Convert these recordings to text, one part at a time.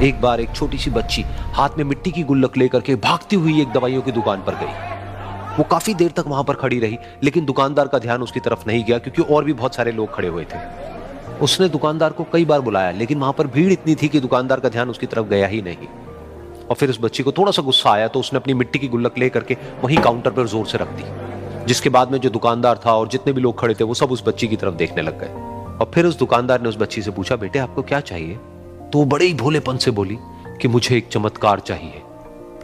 एक बार एक छोटी सी बच्ची हाथ में मिट्टी की गुल्लक लेकर के भागती हुई एक दवाइयों की दुकान पर गई। वो काफी देर तक वहां पर खड़ी रही, लेकिन दुकानदार का ध्यान उसकी तरफ नहीं गया क्योंकि और भी बहुत सारे लोग खड़े हुए थे। उसने दुकानदार को कई बार बुलाया, लेकिन वहां पर भीड़ इतनी थी कि दुकानदार का ध्यान उसकी तरफ गया ही नहीं। और फिर उस बच्ची को थोड़ा सा गुस्सा आया तो उसने अपनी मिट्टी की गुल्लक लेकर के वहीं काउंटर पर जोर से रख दी, जिसके बाद में जो दुकानदार था और जितने भी लोग खड़े थे वो सब उस बच्ची की तरफ देखने लग गए। और फिर उस दुकानदार ने उस बच्ची से पूछा, बेटे आपको क्या चाहिए? तो वो बड़े ही भोलेपन से बोली कि मुझे एक चमत्कार चाहिए।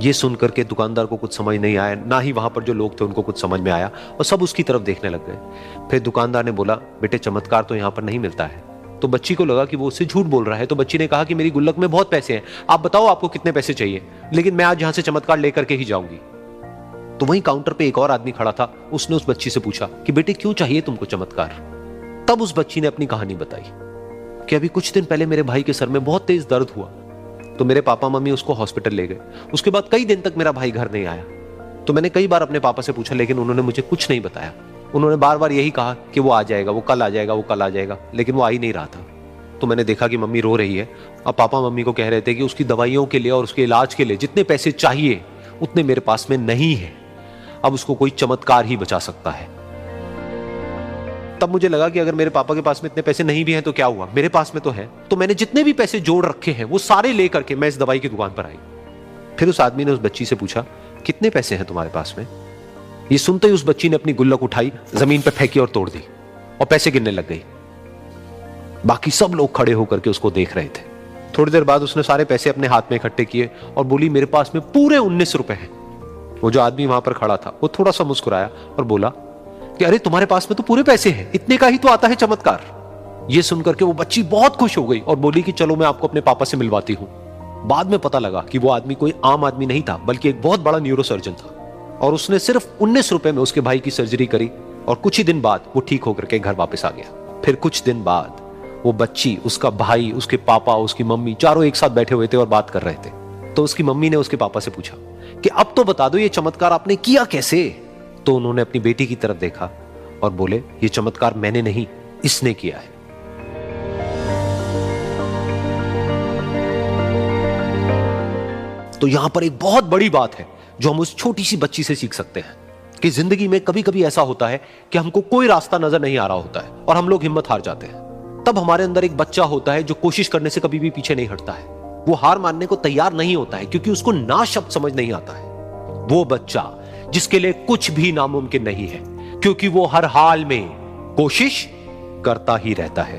ये सुनकर के दुकानदार को कुछ समझ नहीं आया, ना ही वहां पर जो लोग थे उनको कुछ समझ में आया, और सब उसकी तरफ देखने लग गए। फिर दुकानदार ने बोला, बेटे चमत्कार तो यहाँ पर नहीं मिलता है। तो बच्ची को लगा कि वो उससे झूठ बोल रहा है, तो बच्ची ने कहा कि मेरी गुल्लक में बहुत पैसे हैं, आप बताओ आपको कितने पैसे चाहिए, लेकिन मैं आज यहां से चमत्कार लेकर के ही जाऊंगी। तो वहीं काउंटर पे एक और आदमी खड़ा था, उसने उस बच्ची से पूछा कि बेटे क्यों चाहिए तुमको चमत्कार? तब उस बच्ची ने अपनी कहानी बताई कि अभी कुछ दिन पहले मेरे भाई के सर में बहुत तेज दर्द हुआ, तो मेरे पापा मम्मी उसको हॉस्पिटल ले गए। उसके बाद कई दिन तक मेरा भाई घर नहीं आया। तो मैंने कई बार अपने पापा से पूछा, लेकिन उन्होंने मुझे कुछ नहीं बताया। उन्होंने बार बार यही कहा कि वो आ जाएगा, वो कल आ जाएगा, वो कल आ जाएगा, लेकिन वो आ ही नहीं रहा था। तो मैंने देखा कि मम्मी रो रही है। अब पापा मम्मी को कह रहे थे कि उसकी दवाइयों के लिए और उसके इलाज के लिए जितने पैसे चाहिए उतने मेरे पास में नहीं है, अब उसको कोई चमत्कार ही बचा सकता है। तब मुझे लगा कि अगर मेरे पापा के पास में इतने पैसे नहीं भी हैं तो क्या हुआ, मेरे पास में तो है। तो मैंने जितने भी पैसे जोड़ रखे हैं वो सारे लेकर के मैं इस दवाई की दुकान पर आई। फिर उस आदमी ने उस बच्ची से पूछा, कितने पैसे हैं तुम्हारे पास में? ये सुनते ही उस बच्ची ने अपनी गुल्लक उठाई, जमीन पर फेंकी और तोड़ दी और पैसे गिनने लग गई। बाकी सब लोग खड़े होकर के उसको देख रहे थे। थोड़ी देर बाद उसने सारे पैसे अपने हाथ में इकट्ठे किए और बोली, मेरे पास में पूरे 19 रुपए हैं। वो जो आदमी वहां पर खड़ा था वो थोड़ा सा मुस्कुराया और बोला कि अरे तुम्हारे पास में तो पूरे पैसे हैं, इतने का ही तो आता है चमत्कार। ये सुनकर के वो बच्ची बहुत खुश हो गई और बोली कि चलो मैं आपको अपने पापा से मिलवाती हूं। बाद में पता लगा कि वो आदमी कोई आम आदमी नहीं था, बल्कि एक बहुत बड़ा न्यूरोसर्जन था, और उसने सिर्फ 19 रुपए में उसके भाई की सर्जरी करी और कुछ ही दिन बाद वो ठीक होकर के घर वापस आ गया। फिर कुछ दिन बाद वो बच्ची, उसका भाई, उसके पापा, उसकी मम्मी चारों एक साथ बैठे हुए थे और बात कर रहे थे। तो उसकी मम्मी ने उसके पापा से पूछा कि अब तो बता दो ये चमत्कार आपने किया कैसे? तो उन्होंने अपनी बेटी की तरफ देखा और बोले, ये चमत्कार मैंने नहीं, इसने किया है। तो यहां पर एक बहुत बड़ी बात है जो हम उस छोटी सी बच्ची से सीख सकते हैं कि जिंदगी में कभी कभी ऐसा होता है कि हमको कोई रास्ता नजर नहीं आ रहा होता है और हम लोग हिम्मत हार जाते हैं। तब हमारे अंदर एक बच्चा होता है जो कोशिश करने से कभी भी पीछे नहीं हटता है। वो हार मानने को तैयार नहीं होता है क्योंकि उसको ना शब्द समझ नहीं आता है। वो बच्चा जिसके लिए कुछ भी नामुमकिन नहीं है, क्योंकि वो हर हाल में कोशिश करता ही रहता है।